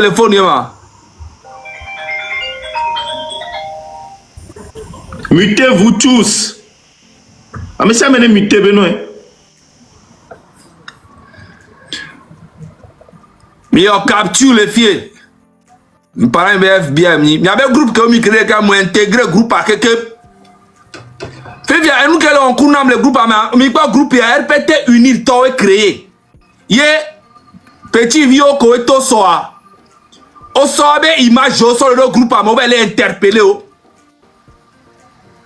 téléphone, Yama. Mutez-vous tous. Ah, mais ça m'a muté, Benoît. Mais on capture les filles. Mes parents sont FBI. Il y avait un groupe qui a intégré le groupe à quelqu'un. Fait bien, nous qui avons le groupe à mais pas groupe à RPT unir tout et créé. Yé petit vieux qui est au soir. Au soir, image au soir le groupe à moi, elle est interpellée.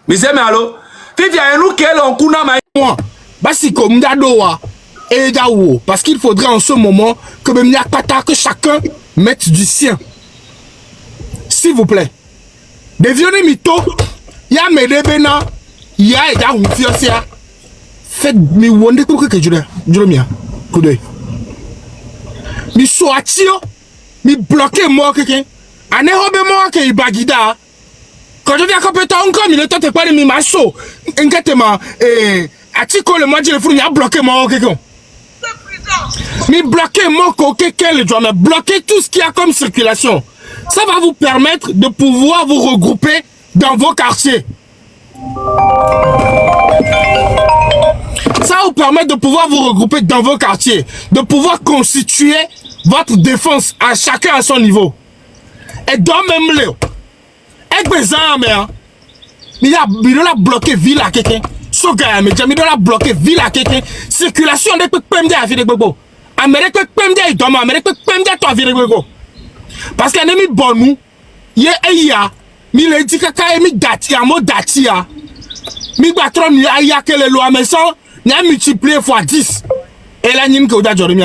Mais c'est malo. Fait bien, nous qui avons moi, basi comme d'adoa et d'awo, parce qu'il faudrait en ce moment que chacun mette du sien. S'il vous plaît. Deviennez mytho, ya medebena, ya et da unfiosia. Faites mi wonde pour que je mia. Coup d'œil. Mi soatio, mi bloqué moi quelqu'un. Ane hobe moi que ibagida. Quand je viens compétent encore, il ne tente pas de mi macho. Inquiètement, Atiko le mois de il a bloqué moi quelqu'un. Mais bloquer moi quelqu'un, le doigt, mais bloquer tout ce qu'il y a comme circulation. Ça va vous permettre de pouvoir vous regrouper dans vos quartiers. Ça va vous permettre de pouvoir vous regrouper dans vos quartiers, de pouvoir constituer votre défense à chacun à son niveau. Et dans même là, avec mes armes, il a bloqué ville à quelqu'un. So gars, mais il a bloqué ville à quelqu'un. Circulation de PMD à ville de Gogo. Amérique PMD est dans Amérique PMD à ville de Gogo. Parce qu'un ami bon nous, il y a, il a dit que mi dati, un mot dati, mi batron, il y a que les lois, mais ça, il a multiplié fois 10. Et là, il y a une chose à dire. Les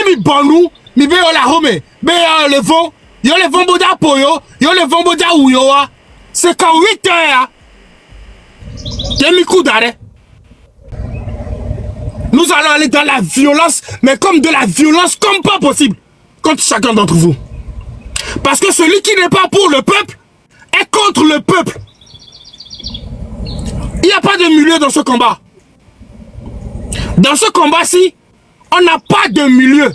mi bon nous, mi be la home, be le vent, yo le vent boda poyo, yo le vent boda ouyoa. C'est qu'en 8 heures, il y a mis coup d'arrêt. Nous allons aller dans la violence, mais comme de la violence comme pas possible, contre chacun d'entre vous. Parce que celui qui n'est pas pour le peuple est contre le peuple. Il n'y a pas de milieu dans ce combat. Dans ce combat-ci, on n'a pas de milieu.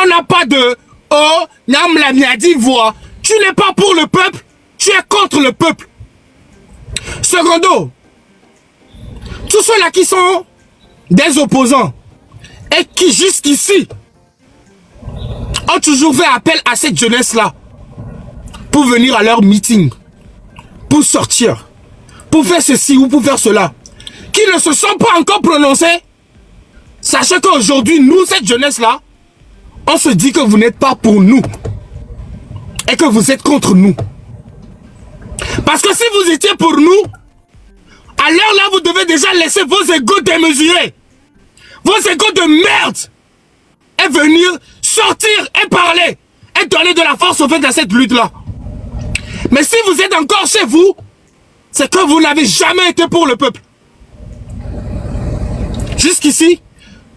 On n'a pas de « Oh, Nam l'a bien dit, voix. Tu n'es pas pour le peuple, tu es contre le peuple. » Secondo, tous ceux-là qui sont des opposants et qui jusqu'ici ont toujours fait appel à cette jeunesse-là pour venir à leur meeting, pour sortir, pour faire ceci ou pour faire cela, qui ne se sont pas encore prononcés, sachez qu'aujourd'hui, nous, cette jeunesse-là, on se dit que vous n'êtes pas pour nous et que vous êtes contre nous. Parce que si vous étiez pour nous, à l'heure là, vous devez déjà laisser vos égos démesurés, vos égos de merde, et venir sortir et parler et donner de la force au fait de cette lutte-là. Mais si vous êtes encore chez vous, c'est que vous n'avez jamais été pour le peuple. Jusqu'ici,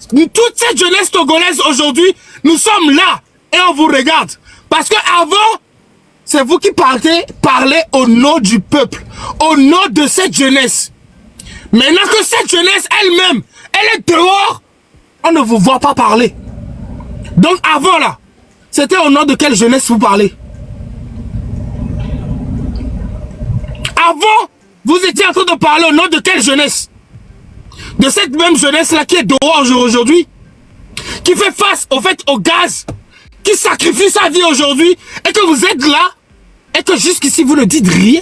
toute cette jeunesse togolaise aujourd'hui, nous sommes là et on vous regarde. Parce que avant, c'est vous qui parlez au nom du peuple, au nom de cette jeunesse. Maintenant que cette jeunesse elle-même, elle est dehors, on ne vous voit pas parler. Donc avant là, c'était au nom de quelle jeunesse vous parlez? Avant, vous étiez en train de parler au nom de quelle jeunesse? De cette même jeunesse-là qui est dehors aujourd'hui, qui fait face au fait au gaz, qui sacrifie sa vie aujourd'hui, et que vous êtes là, et que jusqu'ici vous ne dites rien.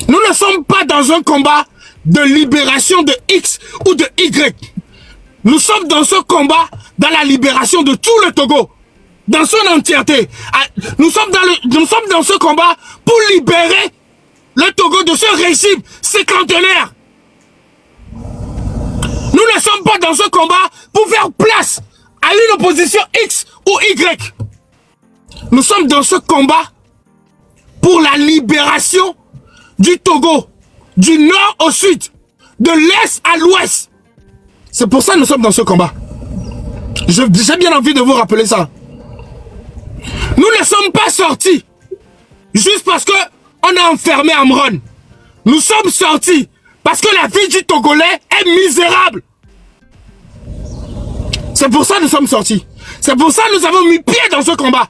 Nous ne sommes pas dans un combat de libération de X ou de Y. Nous sommes dans ce combat, dans la libération de tout le Togo, dans son entièreté. Nous sommes dans ce combat pour libérer le Togo de ce régime cinquantenaire. Nous ne sommes pas dans ce combat pour faire place à une opposition X ou Y. Nous sommes dans ce combat pour la libération du Togo, du nord au sud, de l'est à l'ouest. C'est pour ça que nous sommes dans ce combat. J'ai bien envie de vous rappeler ça. Nous ne sommes pas sortis juste parce que on a enfermé Amron. Nous sommes sortis parce que la vie du Togolais est misérable. C'est pour ça que nous sommes sortis. C'est pour ça que nous avons mis pied dans ce combat.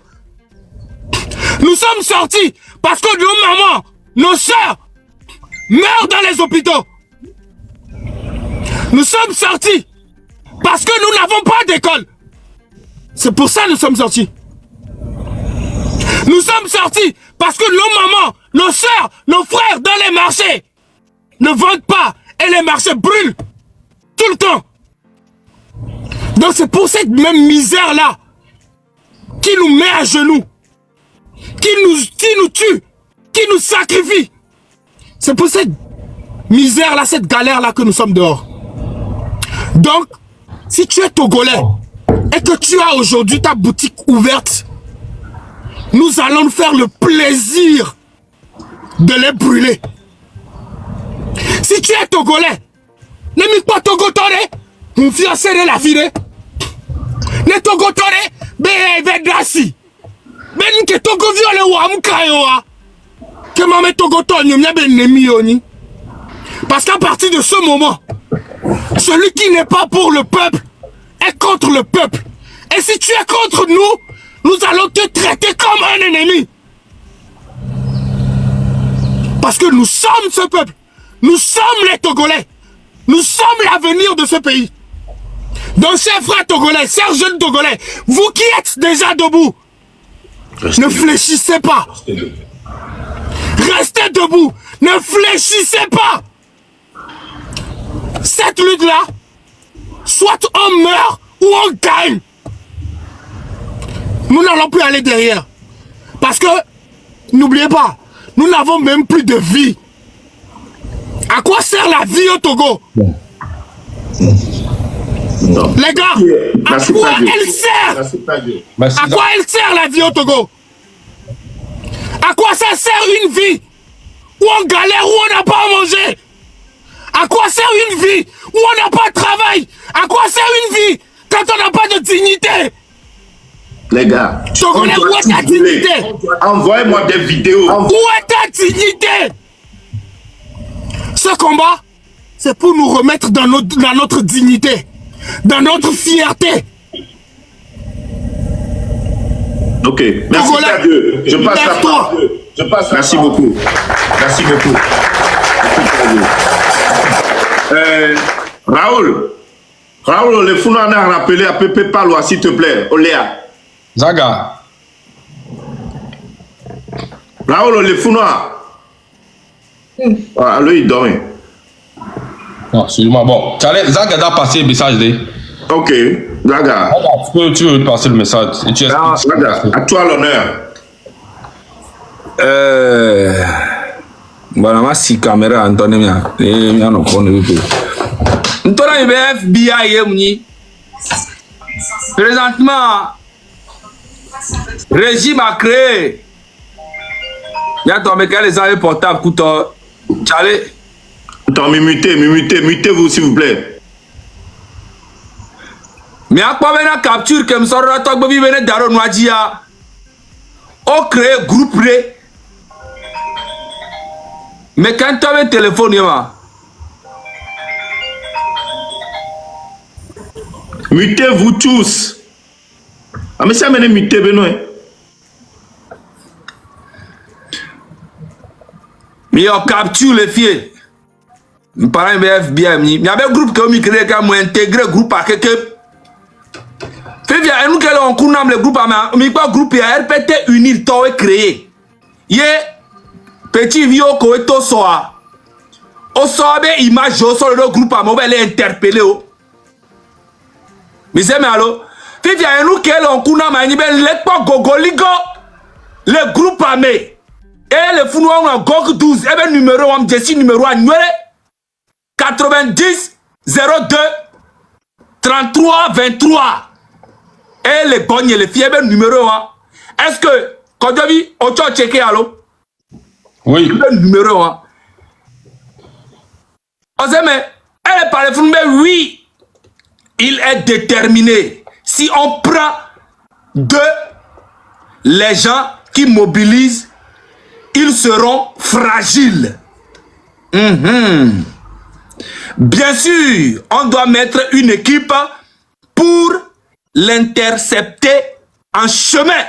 Nous sommes sortis parce que nos mamans, nos sœurs meurent dans les hôpitaux. Nous sommes sortis parce que nous n'avons pas d'école. C'est pour ça que nous sommes sortis. Nous sommes sortis parce que nos mamans, nos sœurs, nos frères dans les marchés ne vendent pas et les marchés brûlent tout le temps. Donc c'est pour cette même misère-là qui nous met à genoux, qui nous tue, qui nous sacrifie. C'est pour cette misère-là, cette galère-là que nous sommes dehors. Donc, si tu es Togolais et que tu as aujourd'hui ta boutique ouverte, nous allons nous faire le plaisir de les brûler. Si tu es Togolais, ne m'y pas Togotore, mon fiancé de la fille. Ne Togotore, Vedrasi. Ben que Togo viole wa mkayoa. Que maman Togotore, n'y a ben nemioni. Parce qu'à partir de ce moment, celui qui n'est pas pour le peuple est contre le peuple. Et si tu es contre nous, nous allons te traiter comme un ennemi. Parce que nous sommes ce peuple. Nous sommes les Togolais. Nous sommes l'avenir de ce pays. Donc, chers frères Togolais, chers jeunes Togolais, vous qui êtes déjà debout, ne fléchissez pas. Restez debout. Ne fléchissez pas. Cette lutte-là, soit on meurt ou on gagne. Nous n'allons plus aller derrière. Parce que, n'oubliez pas, nous n'avons même plus de vie. À quoi sert la vie au Togo? Non. Les gars, à quoi elle sert? À quoi elle sert la vie au Togo? À quoi ça sert une vie où on galère, où on n'a pas à manger? À quoi sert une vie où on n'a pas de travail? À quoi sert une vie quand on n'a pas de dignité? Les gars, Togolais, où est ta dignité? Envoyez-moi des vidéos. Où est ta dignité? Ce combat, c'est pour nous remettre dans notre dignité, dans notre fierté. Ok, merci Togolais, à Dieu. Je passe la lève-toi. parole. Merci beaucoup. Merci beaucoup. Raoul, le fou en a rappelé à Pépé Palois, s'il te plaît. Oléa. Zaga. Raoul, le fou noir. Ah, lui, il dort. Non, excuse-moi. Bon, Zaga a passé le message. Ok, Zaga. Tu veux passer le message. Et tu Zaga, à toi l'honneur. Voilà, ma si caméra, Antoine, il y a un peu. Antoine, FBI, présentement, le régime a créé. Il y a tombé les envois portables, couteau. Tchale. Attends, mutez-vous s'il vous plaît. Mais à quoi venir capture que me sort la toque baby venir d'Aro Noadia. On crée groupe ré. Mais quand tu as un téléphone, yama. Mutez-vous tous. Ah, mais ça m'a muté, Benoît. Mais on capture les filles. Mes parents FBI. Il y avait un groupe qui a créé quand moi intégré le groupe à quelqu'un. Fait bien, nous qui avons couru le groupe à mais quoi groupe à RPT unir toi créé. Yé petit vieux ko eto soa. O soa be image au sur le groupe à moi les interpeller o. Mais c'est malo. Fait bien, nous qui avons couru mais ni ben let pas gogoligo le groupe armé. Et le founois on a GOG 12, et ben numéro 1, Jessie numéro 1, 90 02 33 23. Et les bonnes et les filles, ben numéro 1. Est-ce que, quand tu as vu, on t'a checké allo? Oui. Ben numéro 1. On sait, mais, elle est par le mais oui, il est déterminé. Si on prend les gens qui mobilisent, ils seront fragiles. Bien sûr, on doit mettre une équipe pour l'intercepter en chemin.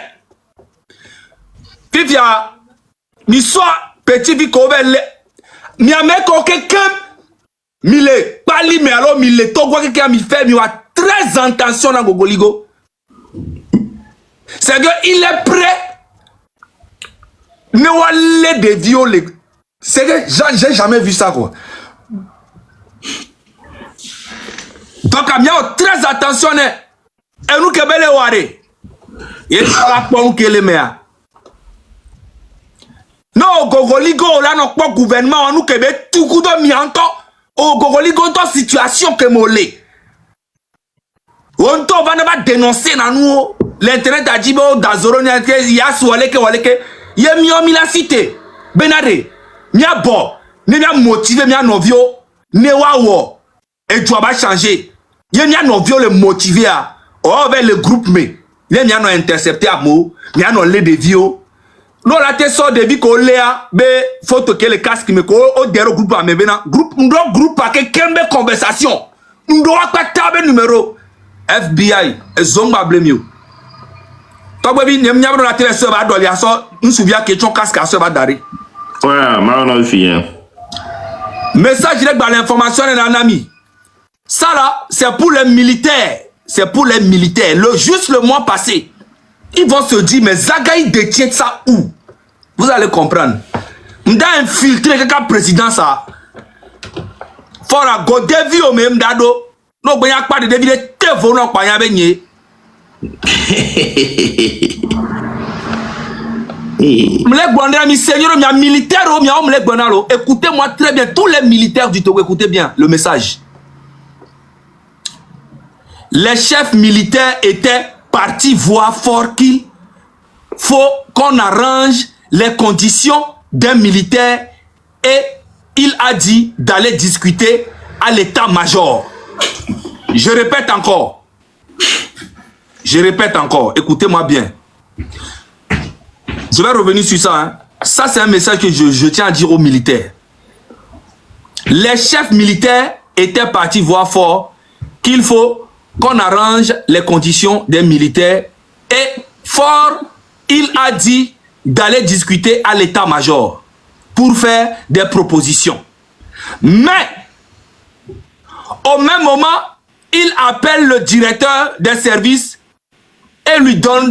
Fifia, mi soit petit vicobel, mi a mis quelqu'un, mi le pali, mais alors mi le togo quelqu'un mi fait, mi a très intention dans Gogoligo. C'est que il est prêt. Ne wallet de violer. C'est que j'ai jamais vu ça quoi. Donc il y a très attention. Et nous qui belle waré. Et ça va pas que les meilleurs. Non, Gogoligo là non pas gouvernement nous qui be tout coup de mianto. Au Gogoligo dans situation que molé. On va dénoncer dans nous. L'internet a dit bon d'Azoro il y a soualé que il y a mis la cité. Benade. Mia bo. Ne mia motivé mia novio. Ne wawo. Et tu vas changer. Il y a mia novio le motivé à. Oh avec le groupe mais. Il y a mia no intercepté à mo. Mia no le de vio. Non la te sort de vie ko léa. Be photo que le casque me ko au derrière groupe à me bena. Groupe à que kembe conversation. Ndo wa pas tabe numéro. FBI. Zomba blame toi, baby, n'y a pas de télé sur la dolle, nous souviens que ton casque à ce va d'arrêt. Ouais, ma fille. Message direct dans l'information d'un ami. Ça là, c'est pour les militaires. C'est pour les militaires. Juste le mois passé, ils vont se dire, mais Zagaï détient ça où? Vous allez comprendre. M'da infiltré quelqu'un président ça. Fora go devi au même dado. Non, ben y'a pas de devi de tevo non pas y'a beigné. Écoutez-moi très bien, tous les militaires du Togo, écoutez bien le message. Les chefs militaires étaient partis voir fort qu'il faut qu'on arrange les conditions d'un militaire et il a dit d'aller discuter à l'état-major. Je répète encore. Je répète encore, écoutez-moi bien. Je vais revenir sur ça. Hein. Ça, c'est un message que je tiens à dire aux militaires. Les chefs militaires étaient partis voir fort qu'il faut qu'on arrange les conditions des militaires. Et fort, il a dit d'aller discuter à l'état-major pour faire des propositions. Mais, au même moment, il appelle le directeur des services et lui donne